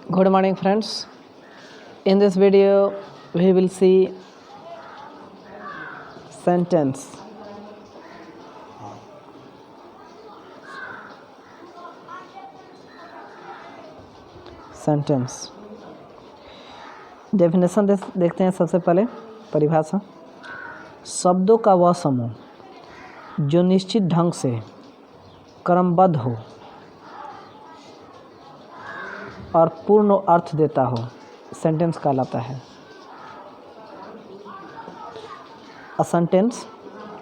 Good morning friends. In this video we will see sentence. Definition देखते हैं। सबसे पहले परिभाषा। शब्दों का वह समूह जो निश्चित ढंग से क्रमबद्ध हो और पूर्ण अर्थ देता हो सेंटेंस कहलाता है। अ सेंटेंस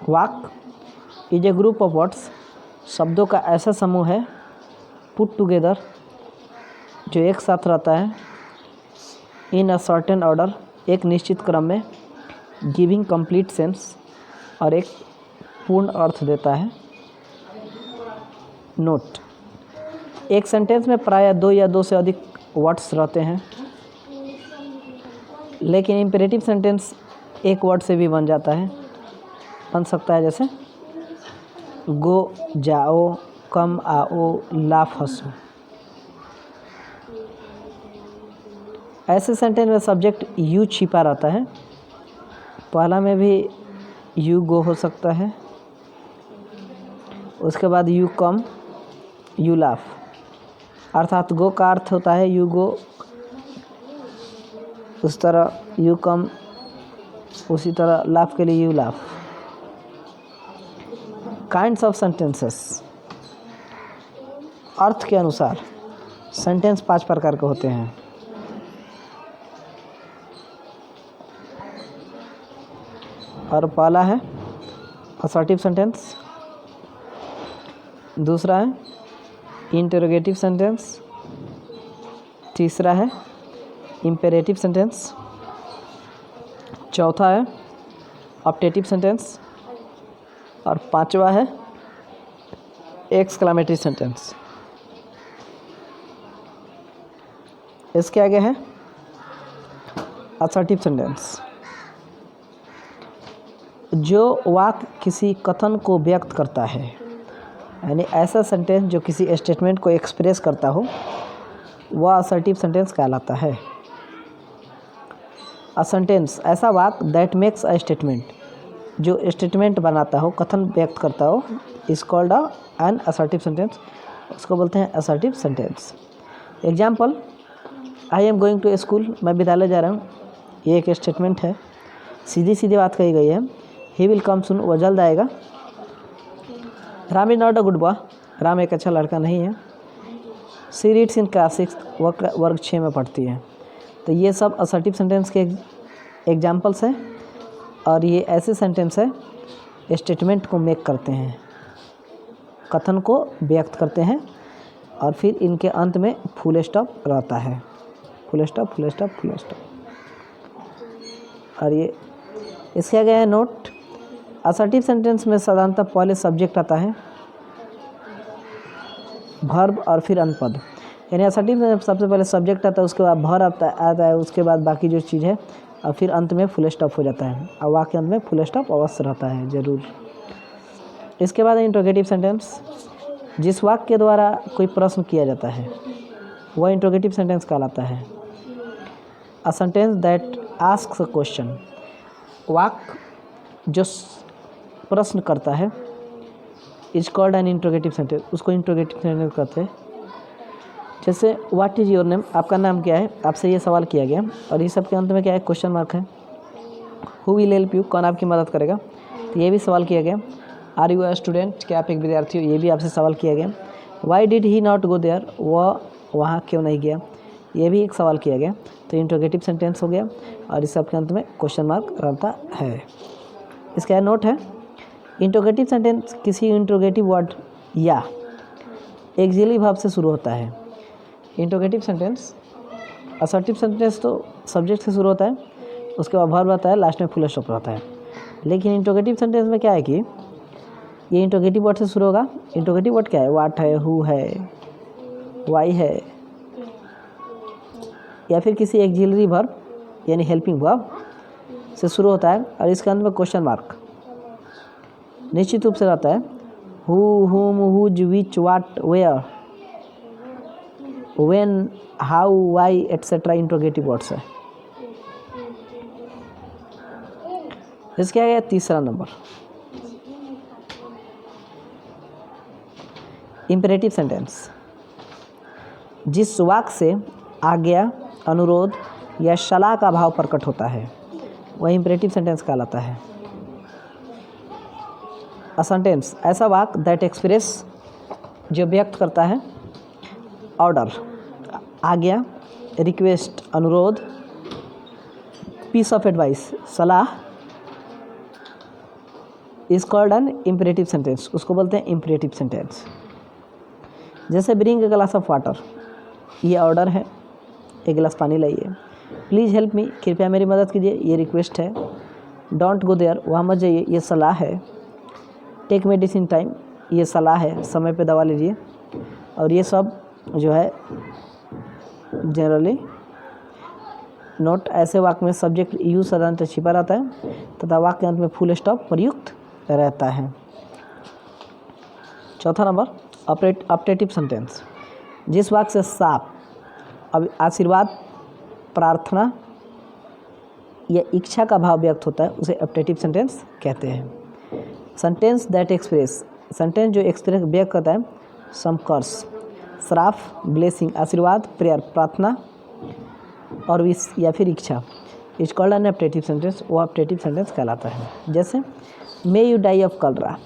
वाक्य is a group of words, शब्दों का ऐसा समूह है पुट टुगेदर जो एक साथ रहता है इन अ सर्टेन ऑर्डर, एक निश्चित क्रम में, गिविंग कंप्लीट सेंस और एक पूर्ण अर्थ देता है। नोट, एक सेंटेंस में प्रायः 2 या 2 से अधिक वर्ड्स रहते हैं, लेकिन इम्पेरेटिव सेंटेंस एक वर्ड से भी बन सकता है, जैसे गो जाओ, कम आओ, लाफ हंसो। ऐसे सेंटेंस में सब्जेक्ट यू छिपा रहता है। पहला में भी यू गो हो सकता है, उसके बाद यू कम, यू लाफ, अर्थात गो का अर्थ होता है यू गो, उस तरह यू कम, उसी तरह लाफ के लिए you laugh. Kinds of sentences, अर्थ के अनुसार सेंटेंस 5 प्रकार के होते हैं। और पहला है असर्टिव सेंटेंस, दूसरा है इंटरोगेटिव सेंटेंस, तीसरा है इम्पेरेटिव सेंटेंस, चौथा है ऑप्टेटिव सेंटेंस और पांचवा है एक्सक्लेमेटरी सेंटेंस। इसके आगे है असर्टिव सेंटेंस, जो वाक्य किसी कथन को व्यक्त करता है, यानी ऐसा सेंटेंस जो किसी स्टेटमेंट को एक्सप्रेस करता हो, वह असर्टिव सेंटेंस कहलाता है। अ सेंटेंस, ऐसा वाक्य दैट मेक्स अ स्टेटमेंट, जो स्टेटमेंट बनाता हो, कथन व्यक्त करता हो, is called an assertive sentence, उसको बोलते हैं assertive sentence. Example, I am going to school, मैं विद्यालय जा रहा हूँ, ये एक स्टेटमेंट है, सीधी सीधी बात कही गई है। ही विल कम सून, वह जल्द आएगा। Ram is not a good boy, Ram एक अच्छा लड़का नहीं है। सी रीड्स इन क्लास 6, वह वर्ग 6 में पढ़ती है। तो ये सब असर्टिव सेंटेंस के एग्जाम्पल्स हैं, और ये ऐसे सेंटेंस है स्टेटमेंट को मेक करते हैं, कथन को व्यक्त करते हैं, और फिर इनके अंत में फुल स्टॉप रहता है, full stop full stop full stop. और ये इसके आगे है नोट, असर्टिव सेंटेंस में साधारणतः पहले सब्जेक्ट आता है, वर्ब और फिर अनुपद। यानी असर्टिव में सबसे पहले सब्जेक्ट आता है, उसके बाद वर्ब आता है, उसके बाद बाकी जो चीज़ है, और फिर अंत में फुल स्टॉप हो जाता है। और वाक्य के अंत में फुल स्टॉप अवश्य रहता है ज़रूर। इसके बाद इंट्रोगेटिव सेंटेंस, जिस वाक्य के द्वारा कोई प्रश्न किया जाता है वह इंट्रोगेटिव सेंटेंस कहलाता है। A sentence that asks a question, वाक्य जो प्रश्न करता है, is called N interrogative sentence, उसको इंट्रोगेटिव सेंटेंस कहते हैं। जैसे व्हाट इज़ योर नेम, आपका नाम क्या है, आपसे ये सवाल किया गया, और ये सब के अंत में क्या है, क्वेश्चन मार्क है। हु विल हेल्प यू, कौन आपकी मदद करेगा, तो ये भी सवाल किया गया। आर यू अ स्टूडेंट, क्या आप एक विद्यार्थी हो, ये भी आपसे सवाल किया गया। Why did he not go there, वह वहाँ क्यों नहीं गया, ये भी एक सवाल किया गया। तो इंट्रोगेटिव सेंटेंस हो गया, और इस सब के अंत में क्वेश्चन मार्क रहता है। इसका नोट है, इंट्रोगेटिव सेंटेंस किसी इंट्रोगेटिव वर्ड या एक्सिलरी वर्ब से शुरू होता है। इंट्रोगेटिव सेंटेंस, असर्टिव सेंटेंस तो सब्जेक्ट से शुरू होता है, उसके बाद वर्ब आता है, लास्ट में फुल स्टॉप रहता है। लेकिन इंट्रोगेटिव सेंटेंस में क्या है कि ये इंट्रोगेटिव वर्ड से शुरू होगा। इंट्रोगेटिव वर्ड क्या है, व्हाट है, हु है, वाई है, या फिर किसी एक्सिलरी वर्ब यानी हेल्पिंग वर्ब से शुरू होता है, और इसके अंत में क्वेश्चन मार्क निश्चित रूप से रहता है। Who, whom, whose, which, what, where, when, how, why etcetera interrogative words है। इसके आगे तीसरा नंबर इम्पेरेटिव सेंटेंस। जिस वाक्य से आज्ञा, अनुरोध या सलाह का भाव प्रकट होता है वह इम्पेरेटिव सेंटेंस कहलाता है। अ सेंटेंस, ऐसा वाक्य दैट एक्सप्रेस, जो व्यक्त करता है ऑर्डर, आज्ञा, रिक्वेस्ट, अनुरोध, पीस ऑफ एडवाइस, सलाह, is called N imperative sentence. उसको बोलते हैं इम्पेरेटिव सेंटेंस। जैसे bring a glass of water, ये ऑर्डर है, एक गिलास पानी लाइए। प्लीज़ हेल्प मी, कृपया मेरी मदद कीजिए, ये रिक्वेस्ट है। डोंट गो देयर, वहाँ मत जाइए, ये सलाह है। टेक मेडिसिन टाइम, ये सलाह है, समय पे दवा लीजिए। और ये सब जो है जनरली नोट, ऐसे वाक्य में सब्जेक्ट यूज साधारणतः छिपा रहता है तथा वाक्य के अंत में फुल स्टॉप प्रयुक्त रहता है। चौथा नंबर ऑप्टेटिव सेंटेंस। जिस वाक्य से साफ, अब आशीर्वाद, प्रार्थना या इच्छा का भाव व्यक्त होता है उसे ऑप्टेटिव सेंटेंस कहते हैं। सेंटेंस दैट एक्सप्रेस, सेंटेंस जो एक्सप्रेस व्यक्त करता है समकर्ष, श्राप, ब्लेसिंग, आशीर्वाद, प्रेयर, प्रार्थना और विश या फिर इच्छा, is called N optative sentence, वो ऑप्टेटिव सेंटेंस कहलाता है। जैसे मे यू डाई ऑफ कलरा,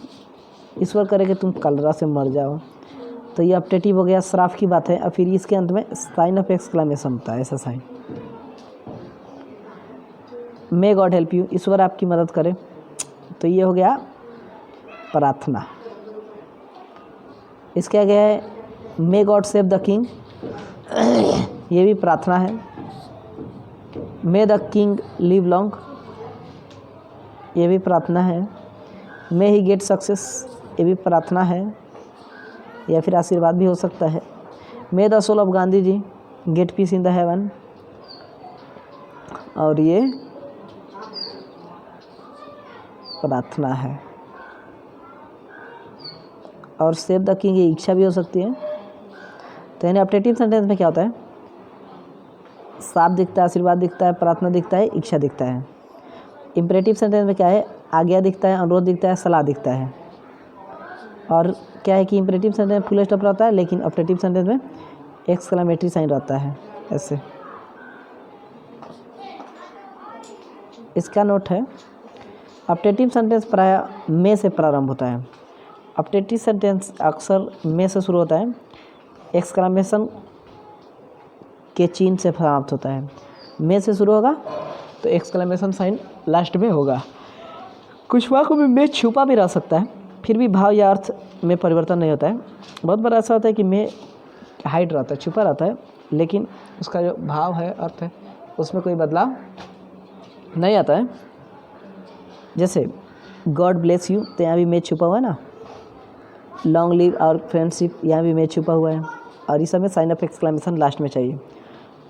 ईश्वर करे कि तुम कलरा से मर जाओ, तो ये ऑप्टेटिव हो गया, श्राप की बात है। और फिर इसके अंत में साइन ऑफ एक्सक्लेमेशन होता है, ऐसा sign. May God help you, ईश्वर आपकी मदद करे, तो ये हो गया प्रार्थना। इसके आगे है may God save the king, ये भी प्रार्थना है। May the king live long, ये भी प्रार्थना है। मे ही गेट सक्सेस, ये भी प्रार्थना है या फिर आशीर्वाद भी हो सकता है। May the soul of Gandhi ji get peace in the heaven, और ये प्रार्थना है। और सेव द किंग ये इच्छा भी हो सकती है। तो यानी ऑप्टेटिव सेंटेंस में क्या होता है, साफ दिखता है, आशीर्वाद दिखता है, प्रार्थना दिखता है, इच्छा दिखता है। इम्परेटिव सेंटेंस में क्या है, आज्ञा दिखता है, अनुरोध दिखता है, सलाह दिखता है। और क्या है कि इम्परेटिव सेंटेंस में फुल स्टॉप रहता है, लेकिन ऑप्टेटिव सेंटेंस में एक्सक्लेमेटरी साइन रहता है, ऐसे। इसका नोट है, ऑप्टेटिव सेंटेंस प्रायः में से प्रारंभ होता है। ऑप्टेटिव सेंटेंस अक्सर में से शुरू होता है, एक्सक्लेमेशन के चिन्ह से समाप्त होता है। में से शुरू होगा तो एक्सक्लेमेशन साइन लास्ट में होगा। कुछ वाक्यों में छुपा भी रह सकता है, फिर भी भाव या अर्थ में परिवर्तन नहीं होता है। बहुत बार ऐसा होता है कि में हाइड रहता है, छुपा रहता है, लेकिन उसका जो भाव है, अर्थ है, उसमें कोई बदलाव नहीं आता है। जैसे गॉड ब्लेस यू, तो यहाँ भी में छुपा हुआ है ना। लॉन्ग लिव और फ्रेंडशिप, यहाँ भी में छुपा हुआ है। और इस समय साइन ऑफ एक्सक्लेमेशन लास्ट में चाहिए।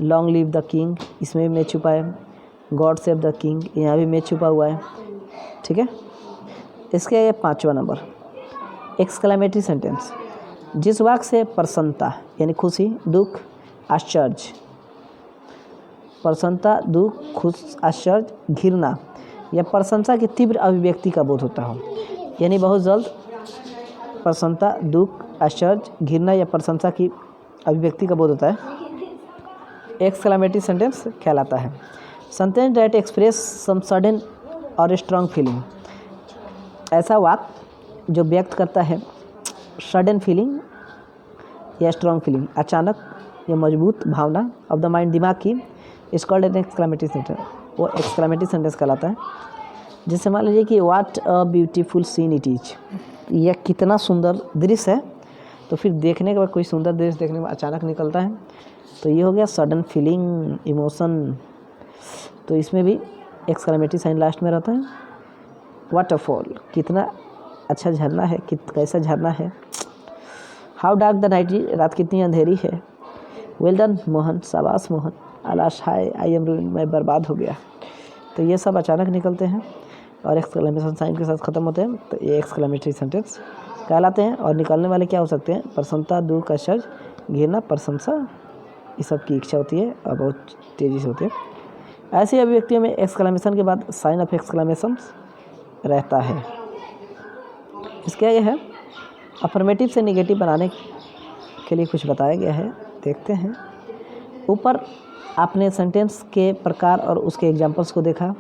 लॉन्ग लिव द किंग, इसमें भी में छुपा है। गॉड सेव द किंग, यहाँ भी में छुपा हुआ है। ठीक है। इसके आगे 5वां नंबर एक्सक्लेमेटरी सेंटेंस। जिस वाक्य से प्रसन्नता यानी खुशी, दुख, आश्चर्य, प्रसन्नता, दुख, खुश, आश्चर्य, घृणा या प्रशंसा की तीव्र अभिव्यक्ति का बोध होता हो, यानी बहुत जल्द प्रसन्नता, दुख, आश्चर्य, घृणा या प्रशंसा की अभिव्यक्ति का बोध होता है, एक्सक्लेमेटरी सेंटेंस कहलाता है। Sentence that express some sudden और स्ट्रांग फीलिंग, ऐसा वाक्य जो व्यक्त करता है सडन फीलिंग या स्ट्रांग फीलिंग, अचानक या मजबूत भावना ऑफ द माइंड, दिमाग की, is called an exclamatory sentence, वो एक्सक्लेमेटरी सेंटेंस कहलाता है। जैसे मान लीजिए कि what a beautiful scene it is, यह कितना सुंदर दृश्य है, तो फिर देखने के बाद कोई सुंदर दृश्य देखने में अचानक निकलता है, तो ये हो गया सडन फीलिंग, इमोशन। तो इसमें भी एक्सक्लेमेटरी साइन लास्ट में रहता है। वाटरफॉल, कितना अच्छा झरना है, कैसा झरना है। हाउ डार्क द नाइट, रात कितनी अंधेरी है। वेल डन मोहन, शाबाश मोहन। अलाश, हाय आई एम रूइंड, मैं बर्बाद हो गया। तो ये सब अचानक निकलते हैं और एक्सक्लेमेशन साइन के साथ ख़त्म होते हैं, तो ये एक्सक्लेमेटरी सेंटेंस कहलाते हैं। और निकलने वाले क्या हो सकते हैं, प्रसन्नता, दुख, आश्चर्य, घृणा, प्रशंसा ये सब की इच्छा होती है और बहुत तेज़ी से होती है। ऐसी अभिव्यक्तियों में एक्सक्लेमेशन के बाद साइन ऑफ एक्सक्लेमेशन रहता है। इसके आगे है अफर्मेटिव से निगेटिव बनाने के लिए कुछ बताया गया है, देखते हैं। ऊपर आपने सेंटेंस के प्रकार और उसके एग्जांपल्स को देखा।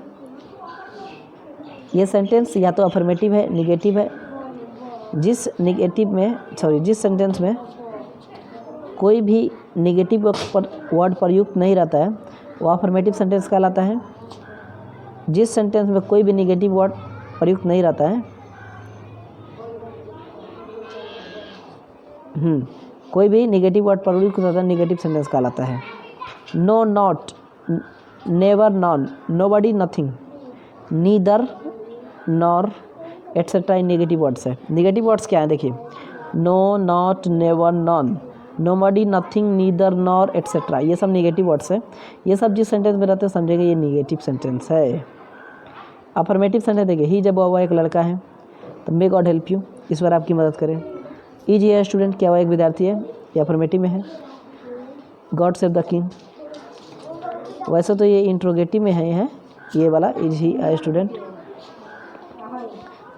ये सेंटेंस या तो अफर्मेटिव है, निगेटिव है। जिस सेंटेंस में कोई भी निगेटिव वर्ड प्रयुक्त नहीं रहता है वो अफर्मेटिव सेंटेंस कहलाता है। जिस सेंटेंस में कोई भी निगेटिव वर्ड प्रयुक्त नहीं रहता है, कोई भी निगेटिव वर्ड प्रयुक्त रहता है, निगेटिव सेंटेंस कहलाता है। No, not, never, non, nobody, nothing, neither, nor, etcetera इन नेगेटिव वर्ड्स है। नेगेटिव वर्ड्स क्या है देखिए, no, not, never, non, nobody, nothing, neither, nor, etcetera, ये सब नेगेटिव वर्ड्स है। ये सब जिस सेंटेंस में रहते हैं समझेंगे ये नेगेटिव सेंटेंस है। अफर्मेटिव सेंटेंस देखिए, ही जब वह एक लड़का है तो मे गॉड हेल्प यू, ईश्वर आपकी मदद करें। इज ये स्टूडेंट, क्या वह एक विद्यार्थी है, ये अफर्मेटिव में है। गॉड सेव द किंग, वैसे तो ये इंट्रोगेटिव में है ये वाला, is he a student.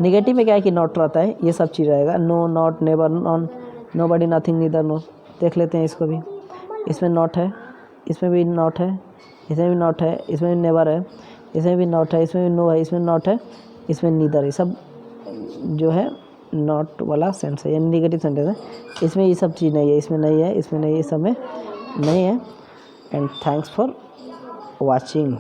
Negative में क्या है कि नॉट रहता है, ये सब चीज़ रहेगा। No, not, never, non, nobody, nothing, neither, no. देख लेते हैं इसको भी। इसमें नॉट है, इसमें भी नॉट है, इसमें भी नॉट है, इसमें भी नेवर है, इसमें भी नॉट है, इसमें भी नो है, इसमें नॉट है, इसमें नीदर है। सब जो है नॉट वाला सेंस है, यानी नेगेटिव सेंटेंस है। इसमें ये सब चीज़ नहीं है, इसमें नहीं है, इसमें नहीं है, इस सब में नहीं है। And thanks for watching।